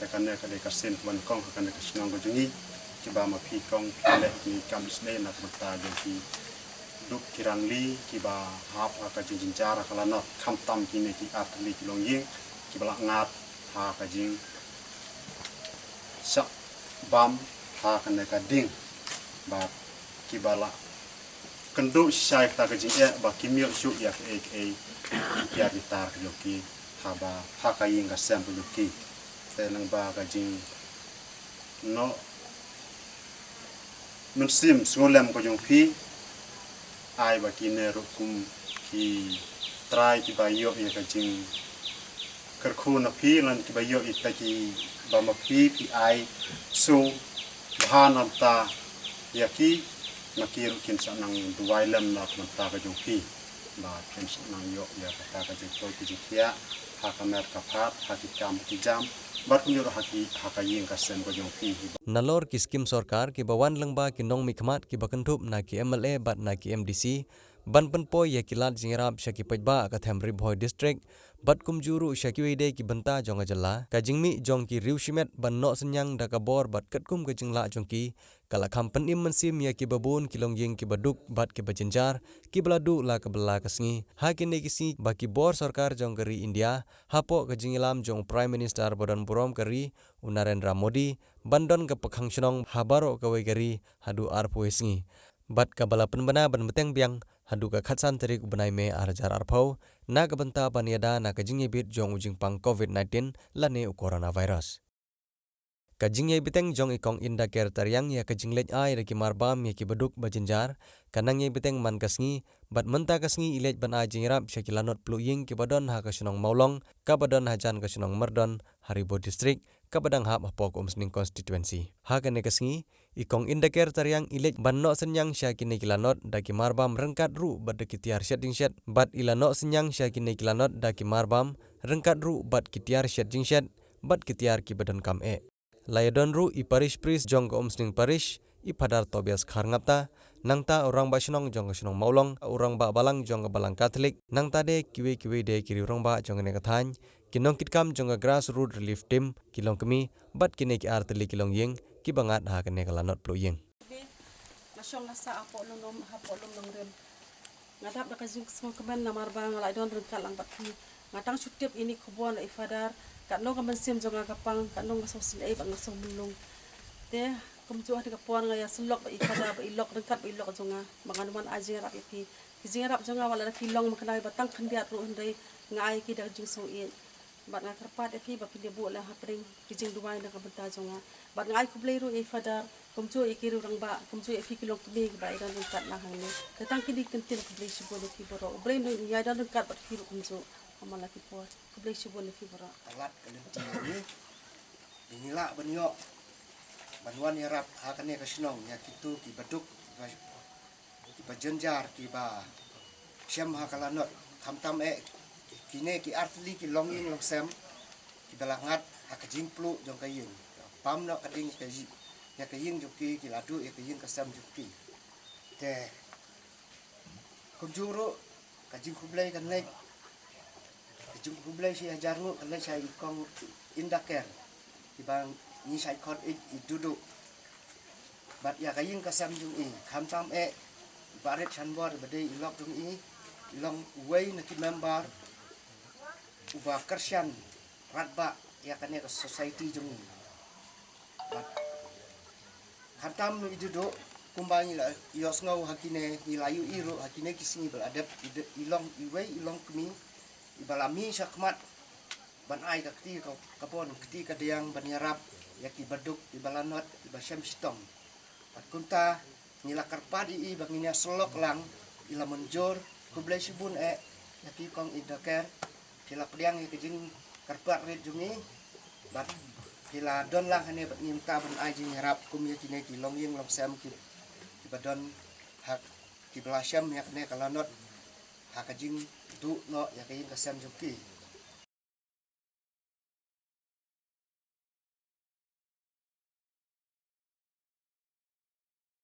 tekan ne kade kasen wan kong hakan ka sinong go jungi kiba ma phi kong phile ni kamis ne na mata jadi duk kirangli kiba hap ka jinjara kala not kham tam kine ki atli kilong ying kibala ngat ha ka jing sa bam ha kan ka ding ba kibala kendo syai ta ka jing ba kimyo shu ya ke ya gitar yoki haba haka ying ka sam luki tenang ba ka jing no mensim sngolem ko jong phi ai ba kine rukum ki try ki ba yo ya ka jing kerku na phi lan ki ba yo ita ki ba ma phi pi ai so bahan ta ya ki nakir kin sa nang duwai lem na ta ka jong phi ba kin sa nang yo ya ta ka jong ko ki kia ha ka mer ka phat ha ki kam ki jam bar kun yo ha ka ying ka sem ko jong phi nalor ki skim sarkar ki bawan lengba ki nong mikmat ki bakantup na ki MLA bat na ki MDC ban penpo ya kilat jingrap syaki pajba ka Thamri Bhoi district bat kumjuru syaki wede ki banta jonga jalla ka jingmi jong ki riushimet ban no senyang da ka bor bat katkum ka jingla jongki kala kampen im mensim ya ki babun kilong ying ki baduk bat ki bajinjar ki beladu la ka bela kasngi ha ki ne kisi baki bor sarkar jong kari India hapo ka jingilam jong Prime Minister Badan Purom kari Narendra Modi bandon ka pakhang shnong habaro ka wegari hadu arpo isngi bat ka bala penbana ban meteng biang hadu ka khatsan tarik benai me arjar arpau na ka banta baniada na ka jingye bit jong ujing pang COVID-19 lane coronavirus ka jingye biteng jong ikong inda ker taryang ya ka jinglej ai reki marbam ya ki beduk bajinjar kanang ye biteng man kasngi bat menta kasngi ilej ban ai jingrap syakilanot pluying ki badon ha ka sunong maulong ka badon hajan ka sunong merdon Haribo district ka badang hap hapok umsning constituency ha ka ne kasngi ikong indaker taryang ilej ban no senyang syakine kilanot daki marbam rengkat ru bat daki tiar syat jingsyat bat ilano senyang syakine kilanot daki marbam rengkat ru bat kitiar syat jingsyat bat kitiar ki badan kam layadon ru i parish pris jong ka umsning parish i padar Tobias Kharngapta nangta orang ba shnong jong ka shnong maulong orang ba balang jong ka balang Catholic nangta de kiwe de kiri orang ba jong ne kathany kinong kitkam jong ka grassroots relief team kilong kemi bat kine ki arteli kilong yeng ki bangat ha kene kalanot pluyeng nasyong nasa apo lum nong rem ngadap da kajing smong kemen na marbang la don rengkat lang bat ki ngatang syutip ini kubon ifadar kat no kamen sim jonga kapang kat no ngaso sin ai bang ngaso mulung te kumju ha kapon ngaya selok ba ifadar ba ilok rengkat ba ilok jonga manganuman aje rap ipi kijing rap jonga wala kilong makanai batang khandiat ru ndai ngai ki da jing so in bat nga karpat ipi ba pinde bu la hapring kijing duwai na kabenta jonga bat ngai kublei ru ifadar kumju ikiru rangba kumju ipi kilong kemi ba idan rengkat na hangni datang kidi kentin kublei sibo ni kiboro ublei no ya dan rengkat bat kiru kumju amala kipor kublei sibo ni kiboro alat kelenti ni dinila benyo banwan yarap hakane kasinong ya kitu ki baduk ki bajenjar ki ba syam hakalanot khamtam kine ki artli ki longing longsem ki balangat hakajing plu jong kayin pam no kading kaji ya kayin joki ki ladu ya kayin kasam joki te kumjuru kajing kublai kan lek kajing kublai si ajaru kan lek sai kong indaker ibang ni sai khot dudu bat ya kayin kasam jung khamtam baret chanbor badai ilok jung ilong wei na ki member uba kersyan ratba ya kane ke society jung bat khamtam nu dudu kumbani la yos ngau hakine nilayu iru hakine kisini beladab ilong iwei ilong kemi ibalami syakmat ban ai ka kti ka kapon kti ka diang ban yarap yaki baduk ibalanot ibasyam sitong pat kunta nila karpad i banginya selok lang ila menjor kublai sibun yaki kong idaker kila pediang ikijing karpat red jungi bat kila don lang hane bat nyimta ban ai jing yarap kum yakine kilong yeng long sam ki badon hak ki belasyam yakne kalanot hakajing du no yakin kasam juki